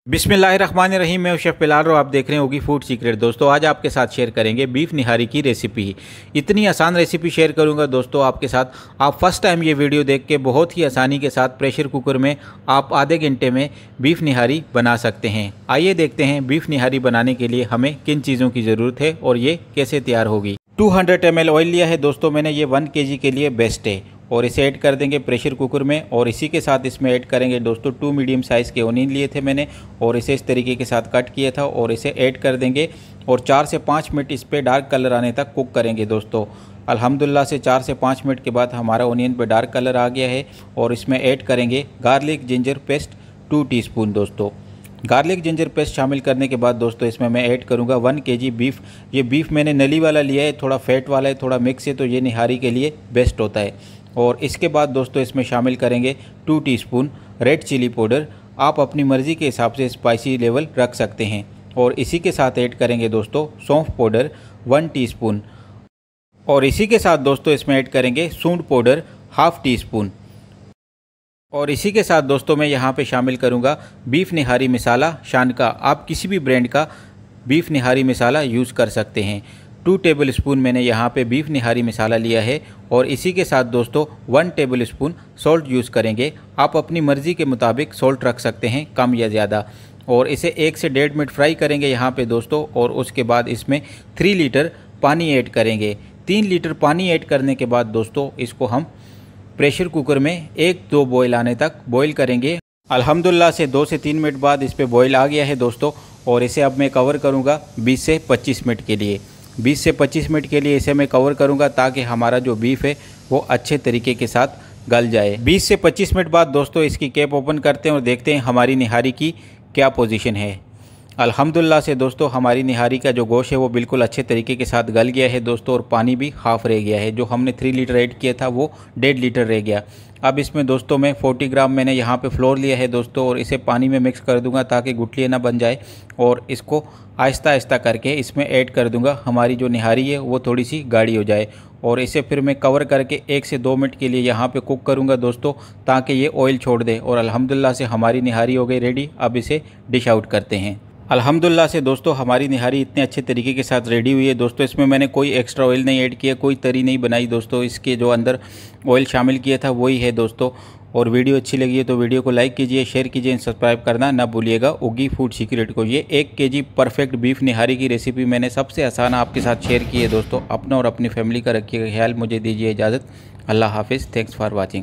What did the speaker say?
बिस्मिल्लाहिर्रहमानिर्रहीम। मैं शेफ़ बिलाल और आप देख रहे हैं ओगी फूड सीक्रेट। दोस्तों आज आपके साथ शेयर करेंगे बीफ निहारी की रेसिपी। इतनी आसान रेसिपी शेयर करूंगा दोस्तों आपके साथ। आप फर्स्ट टाइम ये वीडियो देख के बहुत ही आसानी के साथ प्रेशर कुकर में आप आधे घंटे में बीफ निहारी बना सकते हैं। आइए देखते हैं बीफ निहारी बनाने के लिए हमें किन चीज़ों की ज़रूरत है और ये कैसे तैयार होगी। 200 ml ऑयल लिया है दोस्तों मैंने, ये 1 kg के लिए बेस्ट है। और इसे ऐड कर देंगे प्रेशर कुकर में और इसी के साथ इसमें ऐड करेंगे दोस्तों 2 मीडियम साइज़ के ओनियन लिए थे मैंने और इसे इस तरीके के साथ कट किया था और इसे ऐड कर देंगे और 4 से 5 मिनट इस पर डार्क कलर आने तक कुक करेंगे दोस्तों। अल्हम्दुलिल्लाह से 4 से 5 मिनट के बाद हमारा ओनियन पे डार्क कलर आ गया है और इसमें ऐड करेंगे गार्लिक जिंजर पेस्ट 2 टीस्पून दोस्तों। गार्लिक जिंजर पेस्ट शामिल करने के बाद दोस्तों इसमें मैं ऐड करूंगा 1 kg बीफ। ये बीफ मैंने नली वाला लिया है, थोड़ा फैट वाला है, थोड़ा मिक्स है, तो ये निहारी के लिए बेस्ट होता है। और इसके बाद दोस्तों इसमें शामिल करेंगे 2 टीस्पून रेड चिली पाउडर। आप अपनी मर्ज़ी के हिसाब से स्पाइसी लेवल रख सकते हैं। और इसी के साथ ऐड करेंगे दोस्तों सौंफ पाउडर 1 टीस्पून और इसी के साथ दोस्तों इसमें ऐड करेंगे सूंड पाउडर 1/2 टीस्पून। और इसी के साथ दोस्तों मैं यहाँ पे शामिल करूँगा बीफ निहारी मसाला शान का। आप किसी भी ब्रांड का बीफ निहारी मसाला यूज़ कर सकते हैं। 2 टेबल स्पून मैंने यहाँ पे बीफ निहारी मसाला लिया है और इसी के साथ दोस्तों 1 टेबल स्पून सॉल्ट यूज़ करेंगे। आप अपनी मर्ज़ी के मुताबिक सॉल्ट रख सकते हैं, कम या ज़्यादा। और इसे 1 से 1.5 मिनट फ्राई करेंगे यहाँ पे दोस्तों। और उसके बाद इसमें 3 लीटर पानी ऐड करेंगे। 3 लीटर पानी ऐड करने के बाद दोस्तों इसको हम प्रेशर कुकर में 1-2 बॉयल आने तक बॉयल करेंगे। अल्हम्दुलिल्लाह से 2 से 3 मिनट बाद इस पर बॉयल आ गया है दोस्तों। और इसे अब मैं कवर करूँगा 20 से 25 मिनट के लिए। 20 से 25 मिनट के लिए इसे मैं कवर करूँगा ताकि हमारा जो बीफ है वो अच्छे तरीके के साथ गल जाए। 20 से 25 मिनट बाद दोस्तों इसकी कैप ओपन करते हैं और देखते हैं हमारी निहारी की क्या पोजीशन है। अल्हम्दुलिल्लाह से दोस्तों हमारी निहारी का जो गोश्त है वो बिल्कुल अच्छे तरीके के साथ गल गया है दोस्तों और पानी भी हाफ़ रह गया है। जो हमने 3 लीटर ऐड किया था वो 1.5 लीटर रह गया। अब इसमें दोस्तों मैं 40 ग्राम मैंने यहाँ पे फ्लोर लिया है दोस्तों और इसे पानी में मिक्स कर दूंगा ताकि गुठलियाँ ना बन जाए। और इसको आहिस्ता आहिस्ता करके इसमें ऐड कर दूंगा। हमारी जो निहारी है वो थोड़ी सी गाढ़ी हो जाए और इसे फिर मैं कवर करके 1 से 2 मिनट के लिए यहाँ पे कुक करूँगा दोस्तों ताकि ये ऑयल छोड़ दे। और अल्हम्दुलिल्लाह से हमारी निहारी हो गई रेडी। अब इसे डिश आउट करते हैं। अल्हम्दुलिल्लाह से दोस्तों हमारी निहारी इतने अच्छे तरीके के साथ रेडी हुई है दोस्तों। इसमें मैंने कोई एक्स्ट्रा ऑयल नहीं ऐड किया, कोई तरी नहीं बनाई दोस्तों। इसके जो अंदर ऑयल शामिल किया था वही है दोस्तों। और वीडियो अच्छी लगी है तो वीडियो को लाइक कीजिए, शेयर कीजिए, सब्सक्राइब करना ना भूलिएगा ओगी फूड सीक्रेट को। ये 1 kg परफेक्ट बीफ निहारी की रेसिपी मैंने सबसे आसान आपके साथ शेयर की है दोस्तों। अपना और अपनी फैमिली का रखिएगा ख्याल। मुझे दीजिए इजाज़त। अल्लाह हाफिज़। Thanks for watching.